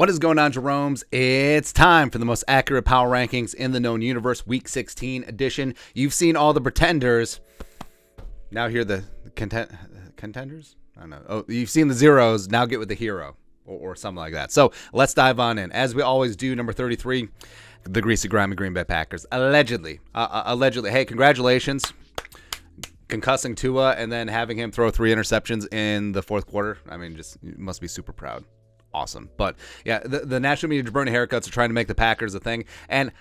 What is going on, Jeromes? It's time for the most accurate power rankings in the known universe, Week 16 edition. You've seen all the pretenders. Now hear the contenders? I don't know. Oh, you've seen the zeros. Now get with the hero or something like that. So let's dive on in. As we always do, number 33, the greasy, grimy Green Bay Packers. Allegedly. Hey, congratulations. Concussing Tua and then having him throw 3 interceptions in the fourth quarter. I mean, just you must be super proud. Awesome. But yeah, the national media jabroni haircuts are trying to make the Packers a thing, and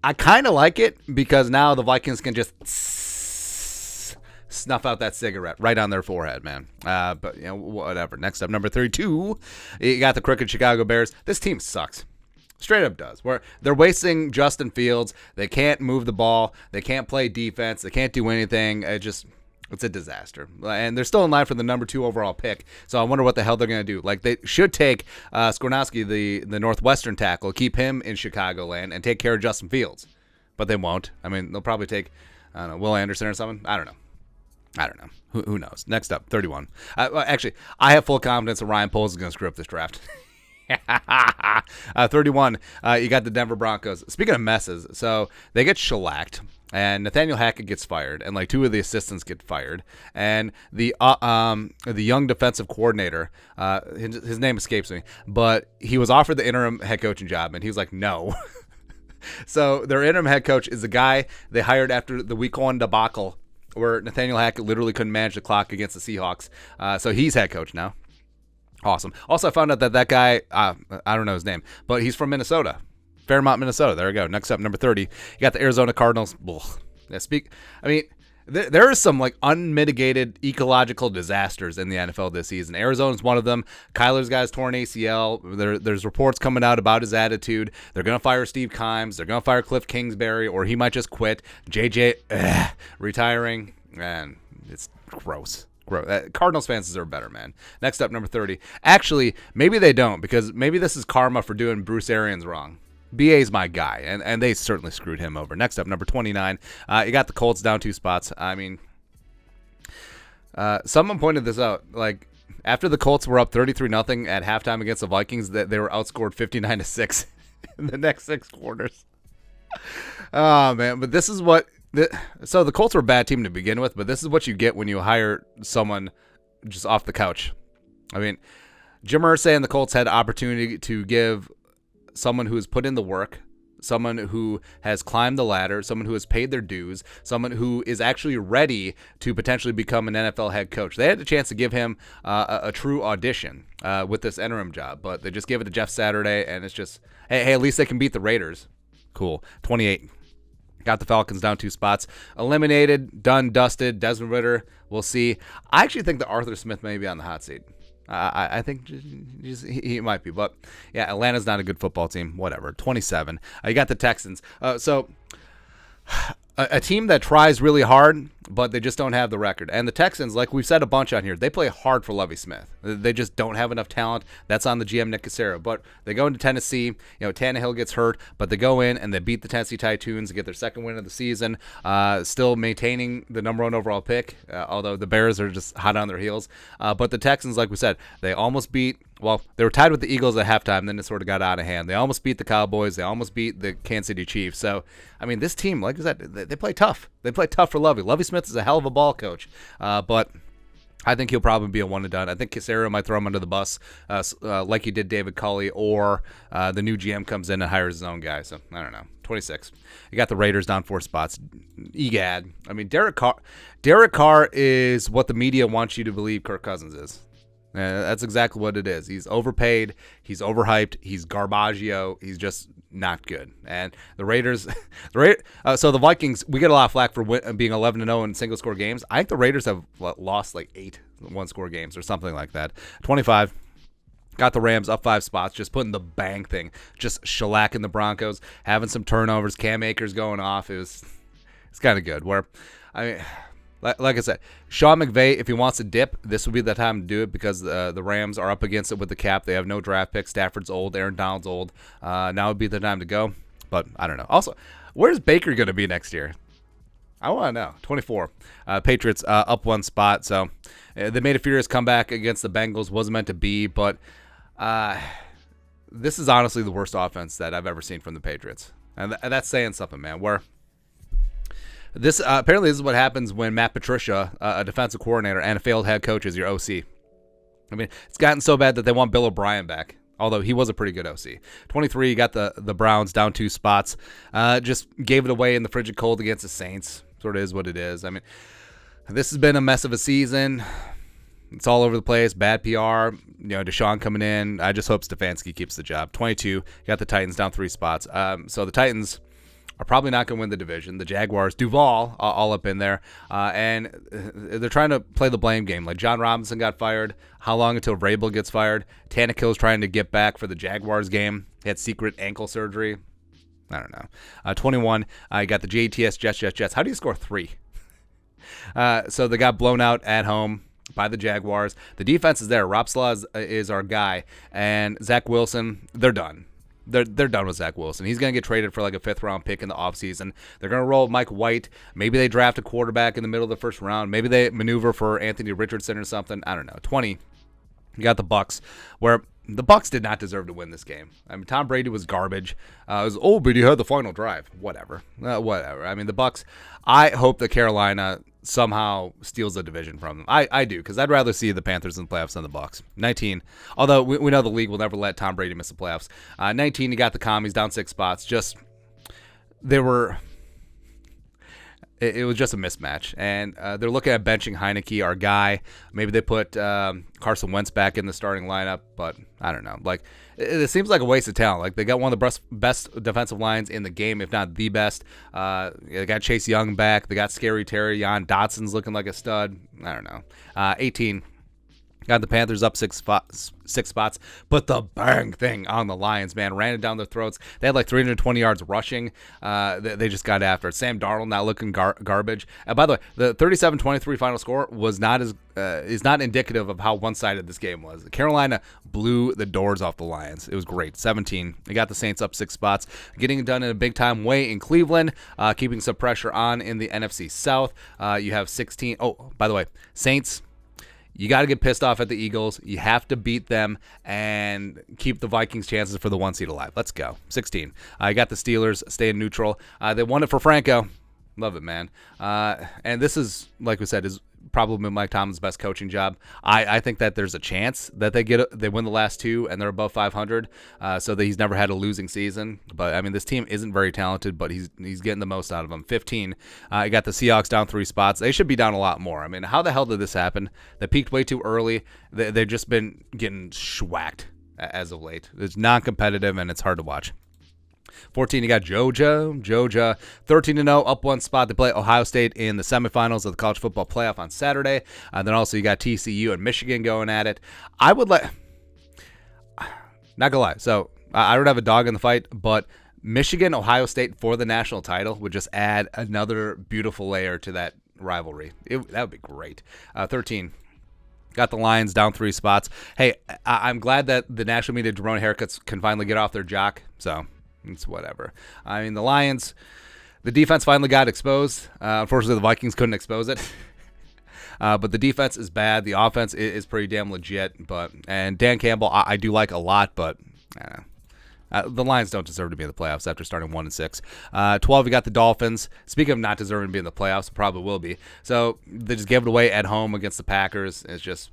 I kind of like it because now the Vikings can just snuff out that cigarette right on their forehead, man. But you know, whatever. Next up, number 32, you got the crooked Chicago Bears. This team sucks. Straight up does. Where they're wasting Justin Fields. They can't move the ball. They can't play defense. They can't do anything. It's a disaster. And they're still in line for the number 2 overall pick. So I wonder what the hell they're going to do. Like, they should take Skornowski, the Northwestern tackle, keep him in Chicagoland, and take care of Justin Fields. But they won't. I mean, they'll probably take, I don't know, Will Anderson or something. I don't know. Who knows? Next up, 31. Actually, I have full confidence that Ryan Poles is going to screw up this draft. 31, you got the Denver Broncos. Speaking of messes, so they get shellacked. And Nathaniel Hackett gets fired, and like 2 of the assistants get fired, and the young defensive coordinator, his name escapes me, but he was offered the interim head coaching job, and he was like, no. So their interim head coach is the guy they hired after the Week 1 debacle, where Nathaniel Hackett literally couldn't manage the clock against the Seahawks. So he's head coach now. Awesome. Also, I found out that guy, I don't know his name, but he's from Minnesota. Fairmont, Minnesota. There we go. Next up, number 30. You got the Arizona Cardinals. There are some like unmitigated ecological disasters in the NFL this season. Arizona's one of them. Kyler's got his torn ACL. There's reports coming out about his attitude. They're going to fire Steve Kimes. They're going to fire Cliff Kingsbury, or he might just quit. JJ retiring. Man, it's gross. Cardinals fans deserve better, man. Next up, number 30. Actually, maybe they don't, because maybe this is karma for doing Bruce Arians wrong. BA's my guy, and they certainly screwed him over. Next up, number 29, you got the Colts down 2 spots. I mean, someone pointed this out. Like, after the Colts were up 33-0 at halftime against the Vikings, that they were outscored 59-6 in the next 6 quarters. Oh, man, but this is what... So the Colts were a bad team to begin with, but this is what you get when you hire someone just off the couch. I mean, Jim Irsay and the Colts had the opportunity to give someone who has put in the work, someone who has climbed the ladder, someone who has paid their dues, someone who is actually ready to potentially become an NFL head coach. They had a chance to give him a true audition with this interim job, but they just gave it to Jeff Saturday, and it's just, hey, at least they can beat the Raiders. Cool. 28. Got the Falcons down 2 spots. Eliminated, done, dusted. Desmond Ridder, we'll see. I actually think that Arthur Smith may be on the hot seat. I think he might be. But, yeah, Atlanta's not a good football team. Whatever. 27. You got the Texans. So a team that tries really hard, but they just don't have the record. And the Texans, like we've said a bunch on here, they play hard for Lovie Smith. They just don't have enough talent. That's on the GM, Nick Cassera. But they go into Tennessee. You know, Tannehill gets hurt, but they go in and they beat the Tennessee Titans, get their second win of the season, still maintaining the number 1 overall pick, although the Bears are just hot on their heels. But the Texans, like we said, they almost beat... Well, they were tied with the Eagles at halftime, then it sort of got out of hand. They almost beat the Cowboys. They almost beat the Kansas City Chiefs. So, I mean, this team, like I said, they play tough. They play tough for Lovie. Lovie Smith is a hell of a ball coach, but I think he'll probably be a one and done. I think Cassera might throw him under the bus like he did David Culley, or the new GM comes in and hires his own guy. So, I don't know. 26. You got the Raiders down 4 spots. Egad. I mean, Derek Carr is what the media wants you to believe Kirk Cousins is. That's exactly what it is. He's overpaid. He's overhyped. He's garbaggio. He's just not good. And the Raiders, so the Vikings, we get a lot of flack for being 11-0 in single-score games. I think the Raiders have lost like 8 one-score games or something like that. 25. Got the Rams up 5 spots, just putting the bang thing, just shellacking the Broncos, having some turnovers, Cam Akers going off. It's kind of good. Where, I mean... Like I said, Sean McVay, if he wants to dip, this would be the time to do it, because the Rams are up against it with the cap. They have no draft picks. Stafford's old. Aaron Donald's old. Now would be the time to go. But I don't know. Also, where's Baker going to be next year? I want to know. 24. Patriots up 1 spot. So they made a furious comeback against the Bengals. Wasn't meant to be, but this is honestly the worst offense that I've ever seen from the Patriots. And that's saying something, man. Where this apparently this is what happens when Matt Patricia, a defensive coordinator and a failed head coach, is your OC. I mean, it's gotten so bad that they want Bill O'Brien back, although he was a pretty good OC. 23, you got the Browns down 2 spots. Just gave it away in the frigid cold against the Saints. Sort of is what it is. I mean, this has been a mess of a season. It's all over the place. Bad PR. Deshaun coming in. I just hope Stefanski keeps the job. 22, you got the Titans down 3 spots. So the Titans are probably not going to win the division. The Jaguars, Duval, all up in there. And they're trying to play the blame game. Like John Robinson got fired. How long until Vrabel gets fired? Tannehill's trying to get back for the Jaguars game. He had secret ankle surgery. I don't know. 21, you got the JETS, Jets. How do you score 3? So they got blown out at home by the Jaguars. The defense is there. Rob Slaw is our guy. And Zach Wilson, they're done. They're done with Zach Wilson. He's going to get traded for like a 5th-round pick in the offseason. They're going to roll Mike White. Maybe they draft a quarterback in the middle of the 1st round. Maybe they maneuver for Anthony Richardson or something. I don't know. 20, you got the Bucs, where the Bucs did not deserve to win this game. I mean, Tom Brady was garbage. But he had the final drive. Whatever. I mean, the Bucs, I hope that Carolina somehow steals the division from them. I do, because I'd rather see the Panthers in the playoffs than the Bucs. 19, although we know the league will never let Tom Brady miss the playoffs. 19, you got the Commies down 6 spots. It was just a mismatch, and they're looking at benching Heineke, our guy. Maybe they put Carson Wentz back in the starting lineup, but I don't know. Like, it seems like a waste of talent. Like, they got one of the best defensive lines in the game, if not the best. They got Chase Young back. They got Scary Terry. Jan Dotson's looking like a stud. I don't know. 18. Got the Panthers up 6 spots, but the bang thing on the Lions, man, ran it down their throats. They had like 320 yards rushing. They just got after it. Sam Darnold not looking garbage. By the way, the 37-23 final score was is not indicative of how one-sided this game was. Carolina blew the doors off the Lions. It was great. 17. They got the Saints up 6 spots, getting it done in a big-time way in Cleveland, keeping some pressure on in the NFC South. You have 16. Oh, by the way, Saints. You got to get pissed off at the Eagles. You have to beat them and keep the Vikings' chances for the 1 seed alive. Let's go. 16. You got the Steelers staying neutral. They won it for Franco. Love it, man. And this is, like we said, is probably Mike Tomlin's best coaching job. I think that there's a chance that they win the last 2 and they're above 500, so that he's never had a losing season. But I mean, this team isn't very talented, but he's getting the most out of them. 15. You got the Seahawks down 3 spots. They should be down a lot more. I mean, how the hell did this happen? They peaked way too early. They've just been getting schwacked as of late. It's non-competitive and it's hard to watch. 14, you got Georgia 13-0, up 1 spot. They play Ohio State in the semifinals of the college football playoff on Saturday. Then also you got TCU and Michigan going at it. Not gonna lie, so I don't have a dog in the fight, but Michigan, Ohio State for the national title would just add another beautiful layer to that rivalry. That would be great. 13. Got the Lions down 3 spots. Hey, I'm glad that the national media drone haircuts can finally get off their jock, so it's whatever. I mean, the Lions, the defense finally got exposed. Unfortunately, the Vikings couldn't expose it. But the defense is bad. The offense is pretty damn legit. And Dan Campbell, I do like a lot, but I don't know. The Lions don't deserve to be in the playoffs after starting 1-6. 12, you got the Dolphins. Speaking of not deserving to be in the playoffs, probably will be. So they just gave it away at home against the Packers. It's just,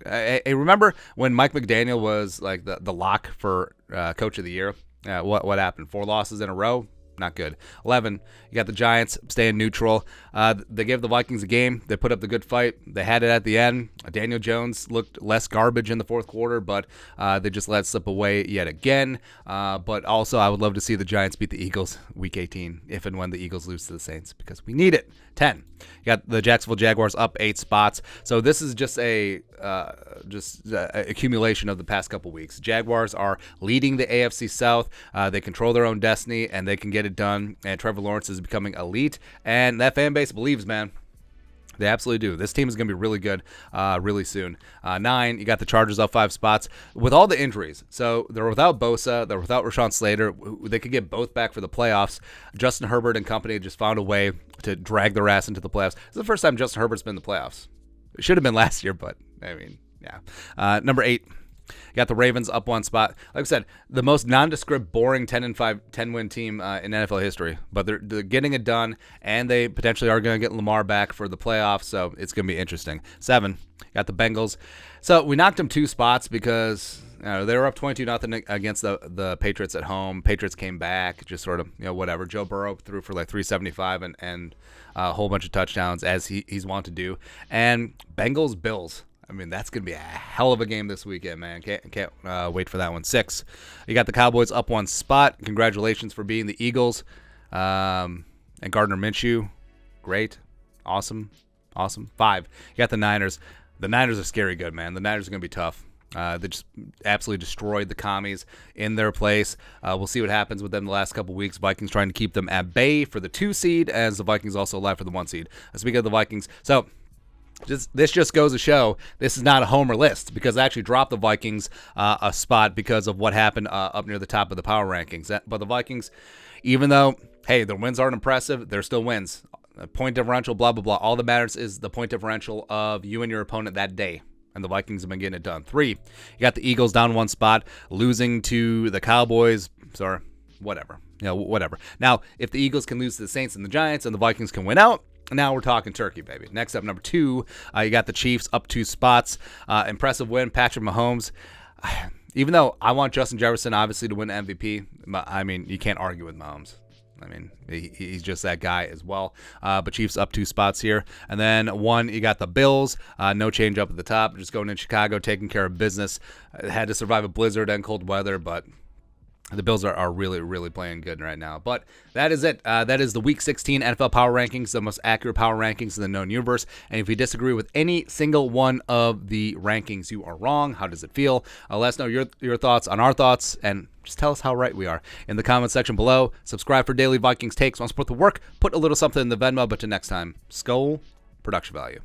I remember when Mike McDaniel was like the lock for Coach of the Year. What happened? 4 losses in a row? Not good. 11, you got the Giants staying neutral. They gave the Vikings a game. They put up the good fight. They had it at the end. Daniel Jones looked less garbage in the 4th quarter, but they just let it slip away yet again. But also, I would love to see the Giants beat the Eagles Week 18, if and when the Eagles lose to the Saints, because we need it. 10, you got the Jacksonville Jaguars up 8 spots. So this is just a accumulation of the past couple weeks. Jaguars are leading the AFC South. They control their own destiny, and they can get it done. And Trevor Lawrence is becoming elite, and that fan base believes, man. They absolutely do. This team is going to be really good really soon. 9, you got the Chargers up 5 spots with all the injuries. So they're without Bosa. They're without Rashawn Slater. They could get both back for the playoffs. Justin Herbert and company just found a way to drag their ass into the playoffs. This is the first time Justin Herbert's been in the playoffs. It should have been last year, but I mean, yeah. Number 8. You got the Ravens up one spot. Like I said, the most nondescript, boring 10-5, 10-win team in NFL history. But they're getting it done, and they potentially are going to get Lamar back for the playoffs, so it's going to be interesting. 7, got the Bengals. So we knocked them 2 spots because they were up 22-0 against the Patriots at home. Patriots came back, just sort of, whatever. Joe Burrow threw for like 375 and a whole bunch of touchdowns, as he's wont to do. And Bengals-Bills. I mean, that's going to be a hell of a game this weekend, man. Can't wait for that one. 6, you got the Cowboys up 1 spot. Congratulations for beating the Eagles. And Gardner Minshew, great. Awesome. 5, you got the Niners. The Niners are scary good, man. The Niners are going to be tough. They just absolutely destroyed the commies in their place. We'll see what happens with them the last couple weeks. Vikings trying to keep them at bay for the 2 seed, as the Vikings also alive for the 1 seed. Speaking of the Vikings, so this just goes to show this is not a homer list, because I actually dropped the Vikings a spot because of what happened up near the top of the power rankings. But the Vikings, even though, hey, their wins aren't impressive, they're still wins. Point differential, blah, blah, blah. All that matters is the point differential of you and your opponent that day. And the Vikings have been getting it done. 3, you got the Eagles down 1 spot, losing to the Cowboys. Sorry, whatever. Whatever. Now, if the Eagles can lose to the Saints and the Giants and the Vikings can win out, now we're talking turkey, baby. Next up, number 2, you got the Chiefs up 2 spots. Impressive win, Patrick Mahomes. Even though I want Justin Jefferson, obviously, to win MVP, I mean, you can't argue with Mahomes. I mean, he's just that guy as well. But Chiefs up 2 spots here. And then 1, you got the Bills. No change up at the top. Just going in Chicago, taking care of business. Had to survive a blizzard and cold weather, but the Bills are really, really playing good right now. But that is it. That is the Week 16 NFL Power Rankings, the most accurate power rankings in the known universe. And if you disagree with any single one of the rankings, you are wrong. How does it feel? Let us know your thoughts on our thoughts, and just tell us how right we are in the comment section below. Subscribe for daily Vikings takes. Want to support the work? Put a little something in the Venmo. But till next time, Skol, production value.